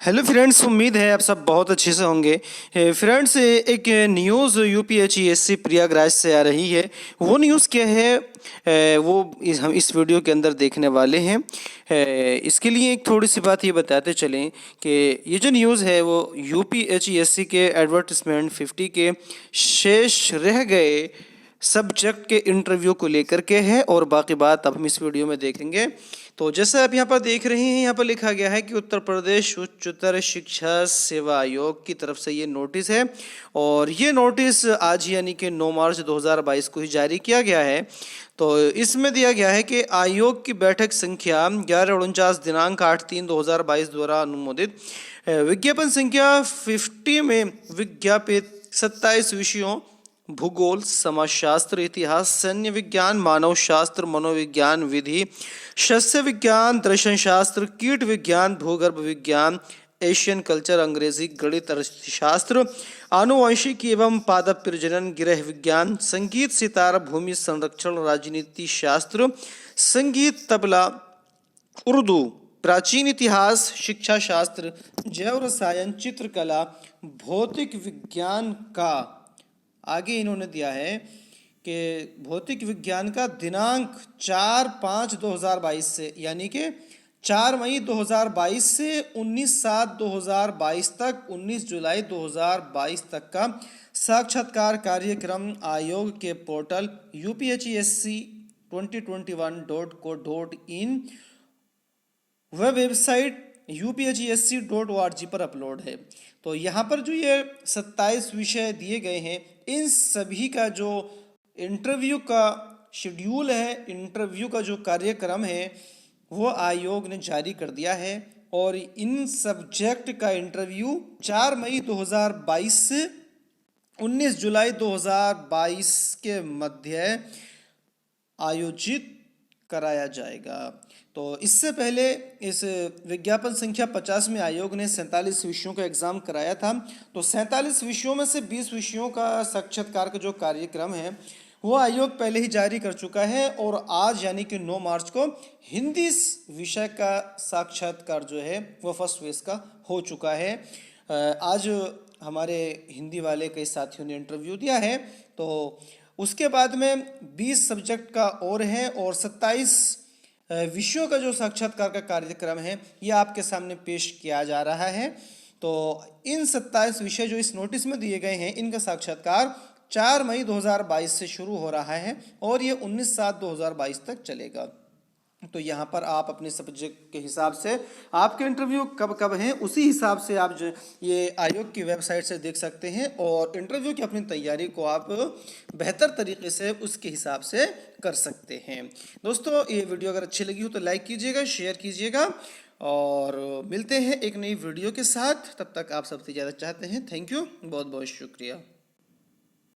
Hello friends, उम्मीद है आप सब बहुत अच्छे से होंगे। फ्रेंड्स, एक न्यूज़ यूपीएससी प्रयागराज से आ रही है। वो न्यूज़ क्या है, वो हम इस वीडियो के अंदर देखने वाले हैं। इसके लिए एक थोड़ी सी बात ये बताते चलें कि ये जो न्यूज़ है वो यूपीएससी के एडवर्टिजमेंट 50 के शेष रह गए सब्जेक्ट के इंटरव्यू को लेकर के है, और बाकी बात अब हम इस वीडियो में देखेंगे। तो जैसे आप यहाँ पर देख रहे हैं, यहाँ पर लिखा गया है कि उत्तर प्रदेश उच्चतर शिक्षा सेवा आयोग की तरफ से ये नोटिस है, और ये नोटिस आज यानी कि 9 मार्च 2022 को ही जारी किया गया है। तो इसमें दिया गया है कि आयोग की बैठक संख्या 1149 दिनांक 8/3/2022 द्वारा अनुमोदित विज्ञापन संख्या 50 में विज्ञापित 27 विषयों भूगोल, समाजशास्त्र, इतिहास, सैन्य विज्ञान, मानव शास्त्र, मनोविज्ञान, विधि, सस्य विज्ञान, दर्शन शास्त्र, कीट विज्ञान, भूगर्भ विज्ञान, एशियन कल्चर, अंग्रेजी, गणित, अर्थशास्त्र, आनुवंशिकी एवं पादप प्रजनन, गृह विज्ञान, संगीत, सितार, भूमि संरक्षण, राजनीति शास्त्र, संगीत, तबला, उर्दू, प्राचीन इतिहास, शिक्षा शास्त्र, जैव रसायन, चित्रकला, भौतिक विज्ञान का आगे इन्होंने दिया है कि भौतिक विज्ञान का दिनांक 4/5/2022 से यानी कि 4 मई 2022 से 19/7/2022 तक 19 जुलाई 2022 तक का साक्षात्कार कार्यक्रम आयोग के पोर्टल upsc2021.co.in वेबसाइट upsc.org पर अपलोड है। तो यहाँ पर जो ये 27 विषय दिए गए हैं, इन सभी का जो इंटरव्यू का शेड्यूल है, इंटरव्यू का जो कार्यक्रम है, वो आयोग ने जारी कर दिया है। और इन सब्जेक्ट का इंटरव्यू 4 मई 2022 से 19 जुलाई 2022 के मध्य आयोजित कराया जाएगा। तो इससे पहले इस विज्ञापन संख्या 50 में आयोग ने 47 विषयों का एग्जाम कराया था। तो 47 विषयों में से 20 विषयों का साक्षात्कार का जो कार्यक्रम है वो आयोग पहले ही जारी कर चुका है, और आज यानी कि 9 मार्च को हिंदी विषय का साक्षात्कार जो है वो फर्स्ट फेज का हो चुका है। आज हमारे हिंदी वाले कई साथियों ने इंटरव्यू दिया है। तो उसके बाद में 20 सब्जेक्ट का और है, और 27 विषयों का जो साक्षात्कार का कार्यक्रम है ये आपके सामने पेश किया जा रहा है। तो इन 27 विषय जो इस नोटिस में दिए गए हैं, इनका साक्षात्कार 4 मई 2022 से शुरू हो रहा है, और ये 19/7/2022 तक चलेगा। तो यहाँ पर आप अपने सब्जेक्ट के हिसाब से आपके इंटरव्यू कब कब हैं उसी हिसाब से आप जो ये आयोग की वेबसाइट से देख सकते हैं, और इंटरव्यू की अपनी तैयारी को आप बेहतर तरीके से उसके हिसाब से कर सकते हैं। दोस्तों, ये वीडियो अगर अच्छी लगी हो तो लाइक कीजिएगा, शेयर कीजिएगा, और मिलते हैं एक नई वीडियो के साथ। तब तक आप सबसे ज़्यादा चाहते हैं। थैंक यू, बहुत बहुत शुक्रिया।